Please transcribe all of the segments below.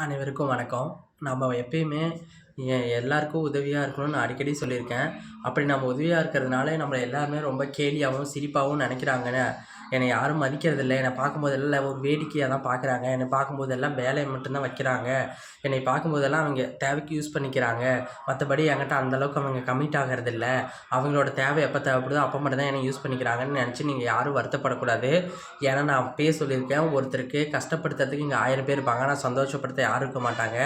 அனைவருக்கும் வணக்கம். நம்ம எப்பயுமே எல்லாருக்கும் உதவியா இருக்கணும்னு நான் அடிக்கடி சொல்லியிருக்கேன். அப்படி நம்ம உதவியா இருக்கிறதுனால நம்மள எல்லாருமே ரொம்ப கேலியாவும், சிரிப்பாவும் நெனைக்கிறாங்கன்னு, என்னை யாரும் மதிக்கிறதில்ல. என்னை பார்க்கும்போதெல்லாம் ஒரு வேடிக்கையா தான் பார்க்குறாங்க. என்னை பார்க்கும்போதெல்லாம் வேலைய மட்டும் தான் வைக்கிறாங்க. என்னை பார்க்கும்போதெல்லாம் அவங்க தேவைக்கு யூஸ் பண்ணிக்கிறாங்க. மற்றபடி என்கிட்ட அந்த அளவுக்கு அவங்க கமிட் ஆகுறதில்ல. அவங்களோட தேவை எப்போ தேவைப்படுதோ அப்போ மட்டும் தான் என்னை யூஸ் பண்ணிக்கிறாங்கன்னு நெனச்சு நீங்கள் யாரும் வருத்தப்படக்கூடாது. ஏன்னா நான் அப்பயே சொல்லியிருக்கேன், ஒருத்தருக்கு கஷ்டப்படுத்துறதுக்கு இங்கே 1000 பேர் இருப்பாங்க. ஆனால் சந்தோஷப்படுத்த யாரும் இருக்க மாட்டாங்க.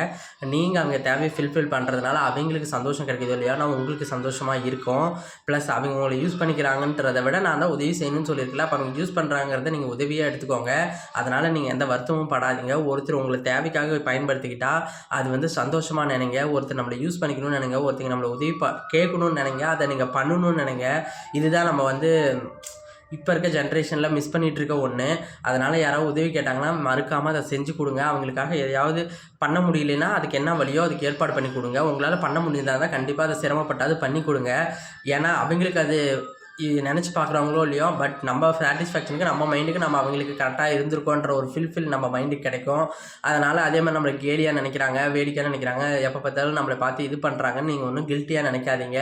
நீங்கள் அவங்க தேவையை ஃபில்ஃபில் பண்ணுறதுனால அவங்களுக்கு சந்தோஷம் கிடைக்குதோ இல்லையோ, ஆனால் உங்களுக்கு சந்தோஷமாக இருக்கும். ப்ளஸ் அவங்க உங்களை யூஸ் பண்ணிக்கிறாங்கன்றதை விட நான் தான் உதவி செய்யணும்னு சொல்லியிருக்கல. அப்போ அவங்க யூஸ் பண்ணுறாங்கிறத நீங்கள் உதவியாக எடுத்துக்கோங்க. அதனால் நீங்கள் எந்த வருத்தமும் படாதீங்க. ஒருத்தர் உங்களை தேவைக்காக பயன்படுத்திக்கிட்டா அது வந்து சந்தோஷமாக நினைங்க. ஒருத்தர் நம்மளை யூஸ் பண்ணிக்கணும்னு நினைங்க. ஒருத்தங்க நம்மளை உதவி கேட்கணும்னு நினைங்க. அதை நீங்கள் பண்ணணும்னு நினைங்க. இதுதான் நம்ம வந்து இப்போ இருக்க ஜென்ரேஷனில் மிஸ் பண்ணிகிட்ருக்க ஒன்று. அதனால் யாராவது உதவி கேட்டாங்கன்னா மறுக்காமல் அதை செஞ்சு கொடுங்க. அவங்களுக்காக எதையாவது பண்ண முடியலைன்னா அதுக்கு என்ன வழியோ அதுக்கு ஏற்பாடு பண்ணி கொடுங்க. உங்களால் பண்ண முடியுதா தான் கண்டிப்பாக அதை சிரமப்பட்டாது பண்ணி கொடுங்க. ஏன்னா அவங்களுக்கு அது இது நினச்சி பார்க்குறாங்களோ இல்லையோ, பட் நம்ம சாட்டிஸ்ஃபேக்ஷனுக்கு நம்ம மைண்டுக்கு நம்ம அவங்களுக்கு கரெக்டாக இருந்திருக்கோன்ற ஒரு ஃபில் நம்ம மைண்டுக்கு கிடைக்கும். அதனால் அதே மாதிரி நம்மளை கேலியாக நினைக்கிறாங்க, வேடிக்கையாக நினைக்கிறாங்க, எப்போ பார்த்தாலும் நம்மளை பார்த்து இது பண்ணுறாங்கன்னு நீங்கள் ஒன்றும் கில்ட்டியாக நினைக்காதீங்க.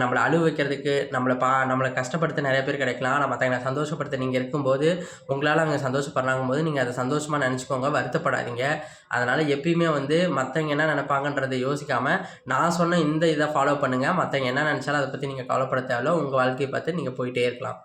நம்மளை அழுவ வைக்கிறதுக்கு நம்மளை கஷ்டப்படுத்த நிறைய பேர் கிடைக்கலாம். நம்ம மற்றவங்களை சந்தோஷப்படுத்த நீங்கள் இருக்கும்போது உங்களால் அவங்க சந்தோஷப்படுறாங்கும் போது நீங்கள் அதை சந்தோஷமாக நினச்சிக்கோங்க, வருத்தப்படாதீங்க. அதனால் எப்பயுமே வந்து மற்றவங்க என்ன நினைப்பாங்கன்றதை யோசிக்காமல் நான் சொன்ன இந்த இதை ஃபாலோ பண்ணுங்கள். மற்றவங்க என்ன நினச்சாலும் அதை பற்றி நீங்கள் கவலைப்பட தேவையில்ல. உங்கள் வாழ்க்கையை பார்த்து நீங்கள் போயிட்டே இருக்கலாம்.